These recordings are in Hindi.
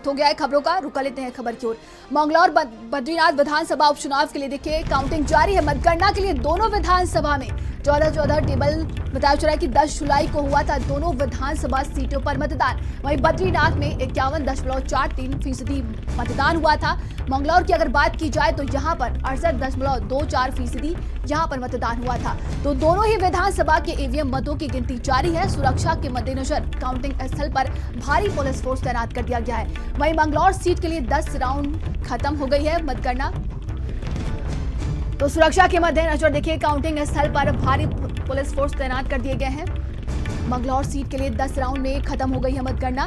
वक्त हो गया है खबरों का, रुका लेते हैं खबर की ओर। मंगलौर बद्रीनाथ विधानसभा उपचुनाव के लिए देखिए काउंटिंग जारी है। मतगणना के लिए दोनों विधानसभा में 14-14 टेबल बताया जा रहा है कि 10 जुलाई को हुआ था दोनों विधानसभा सीटों पर मतदान। वहीं बद्रीनाथ में 51.43% मतदान हुआ था। मंगलौर की अगर बात की जाए तो यहां पर 68.24% यहां पर मतदान हुआ था। तो दोनों ही विधानसभा के ईवीएम मतों की गिनती जारी है। सुरक्षा के मद्देनजर काउंटिंग स्थल पर भारी पुलिस फोर्स तैनात कर दिया गया है। वहीं मंगलौर सीट के लिए 10 राउंड खत्म हो गई है मतगणना। तो सुरक्षा के मद्देनजर देखिए काउंटिंग स्थल पर भारी पुलिस फोर्स तैनात कर दिए गए हैं। मंगलौर सीट के लिए 10 राउंड में खत्म हो गई है मतगणना।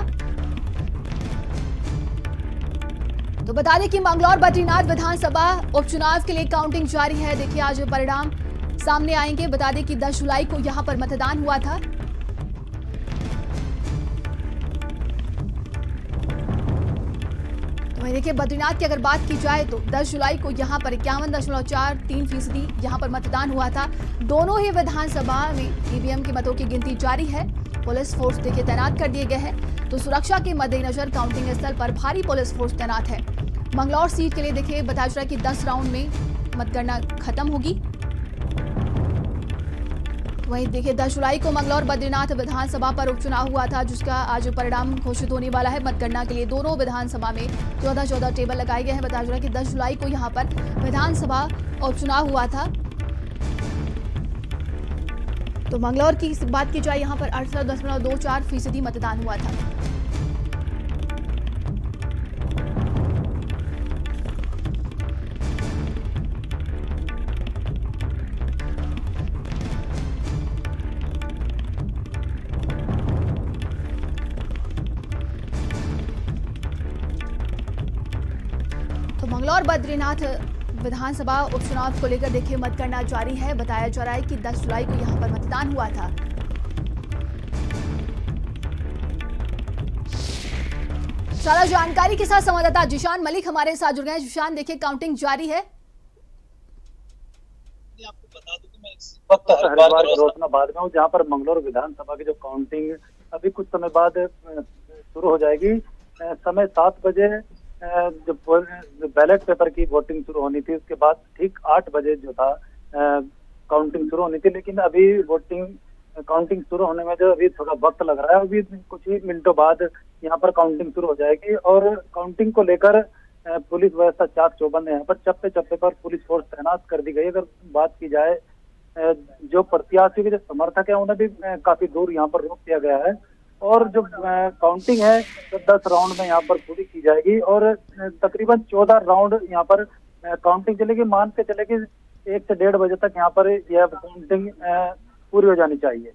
तो बता दें कि मंगलौर बद्रीनाथ विधानसभा उपचुनाव के लिए काउंटिंग जारी है। देखिए आज परिणाम सामने आएंगे। बता दें कि 10 जुलाई को यहां पर मतदान हुआ था। वहीं देखिए बद्रीनाथ की अगर बात की जाए तो 10 जुलाई को यहां पर 51.43% यहां पर मतदान हुआ था। दोनों ही विधानसभा में ईवीएम की मतों की गिनती जारी है। पुलिस फोर्स देखिए तैनात कर दिए गए हैं। तो सुरक्षा के मद्देनजर काउंटिंग स्थल पर भारी पुलिस फोर्स तैनात है। मंगलौर सीट के लिए देखिए बताया जा रहा है कि 10 राउंड में मतगणना खत्म होगी। वहीं देखिए 10 जुलाई को मंगलौर बद्रीनाथ विधानसभा पर उपचुनाव हुआ था, जिसका आज परिणाम घोषित होने वाला है। मतगणना के लिए दोनों विधानसभा में 14-14 टेबल लगाए गए हैं। बताया जा रहा है कि 10 जुलाई को यहां पर विधानसभा उपचुनाव हुआ था। तो मंगलौर की बात की जाए यहां पर 68.24% मतदान हुआ था। तो मंगलौर बद्रीनाथ विधानसभा उपचुनाव को लेकर देखिए मतगणना जारी है। बताया जा रहा है कि 10 जुलाई को यहां पर मतदान हुआ था। सारा जानकारी के साथ संवाददाता जिशान मलिक हमारे साथ जुड़ गए हैं। जिशान देखिए काउंटिंग जारी है। आपको बता दूं कि मैं इस वक्त हरिद्वार के रोशनाबाद में हूं, जहां पर मंगलौर विधानसभा की जो काउंटिंग अभी कुछ समय बाद शुरू हो जाएगी। समय 7 बजे जो बैलेट पेपर की वोटिंग शुरू होनी थी, उसके बाद ठीक 8 बजे जो था काउंटिंग शुरू होनी थी। लेकिन अभी काउंटिंग शुरू होने में जो अभी थोड़ा वक्त लग रहा है, अभी कुछ ही मिनटों बाद यहाँ पर काउंटिंग शुरू हो जाएगी। और काउंटिंग को लेकर पुलिस व्यवस्था चाक चौबंद है। यहाँ पर चप्पे चप्पे पर पुलिस फोर्स तैनात कर दी गई है। अगर बात की जाए जो प्रत्याशी के जो समर्थक है उन्हें भी काफी दूर यहाँ पर रोक दिया गया है। और जो काउंटिंग है तो 10 राउंड में यहाँ पर पूरी की जाएगी और तकरीबन 14 राउंड यहाँ पर काउंटिंग चलेगी। मान के चले कि 1 से 1.5 बजे तक यहाँ पर यह काउंटिंग पूरी हो जानी चाहिए।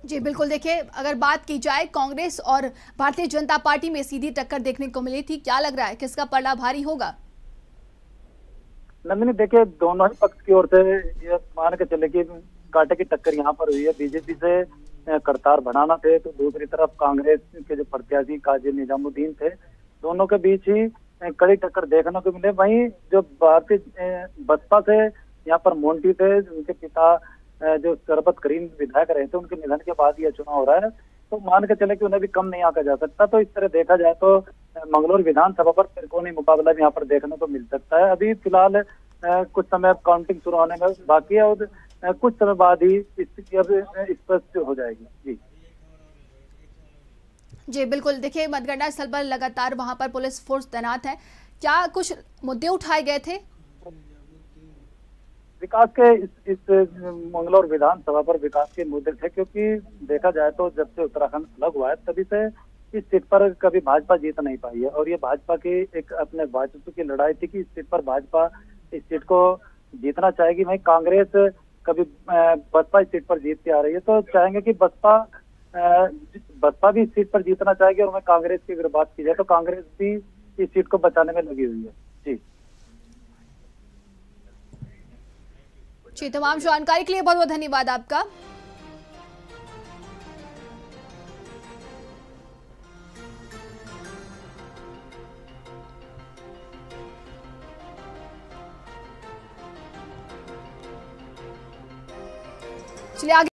जी बिल्कुल। देखिए अगर बात की जाए कांग्रेस और भारतीय जनता पार्टी में सीधी टक्कर देखने को मिली थी, क्या लग रहा है किसका पलड़ा भारी होगा? नंदिनी देखिए दोनों ही पक्ष की ओर से ये मान के चले कि कांटे की टक्कर यहाँ पर हुई है। बीजेपी से करतार बनाना थे तो दूसरी तरफ कांग्रेस के जो प्रत्याशी काजी निजामुद्दीन थे, दोनों के बीच ही कड़ी टक्कर देखने को मिले। वहीं जो भारतीय बसपा से यहाँ पर मोंटी थे, उनके पिता जो शरबत करीम विधायक रहे थे, उनके निधन के बाद यह चुनाव हो रहा है, तो मान के चले कि उन्हें भी कम नहीं आका जा सकता। तो इस तरह देखा जाए तो मंगलौर विधानसभा पर त्रिकोणीय मुकाबला भी यहाँ पर देखने को मिल सकता है। अभी फिलहाल कुछ समय काउंटिंग शुरू होने में बाकी है और कुछ समय बाद ही स्थिति अब स्पष्ट हो जाएगी। जी जी बिल्कुल। देखिए मतगणना स्थल पर लगातार वहां पर पुलिस फोर्स तैनात है। क्या कुछ मुद्दे उठाए गए थे? विकास के इस मंगलौर विधानसभा पर विकास के मुद्दे थे, क्योंकि देखा जाए तो जब से उत्तराखंड अलग हुआ है तभी से इस सीट पर कभी भाजपा जीत नहीं पाई है। और ये भाजपा की एक अपने भाजपा की लड़ाई थी कि इस सीट पर भाजपा इस सीट को जीतना चाहेगी। वहीं कांग्रेस कभी बसपा इस सीट पर जीतती आ रही है, तो चाहेंगे कि बसपा भी इस सीट पर जीतना चाहेगी। और वहीं कांग्रेस की अगर बात की जाए तो कांग्रेस भी इस सीट को बचाने में लगी हुई है। जी तमाम जानकारी के लिए बहुत बहुत धन्यवाद आपका। चलिए आगे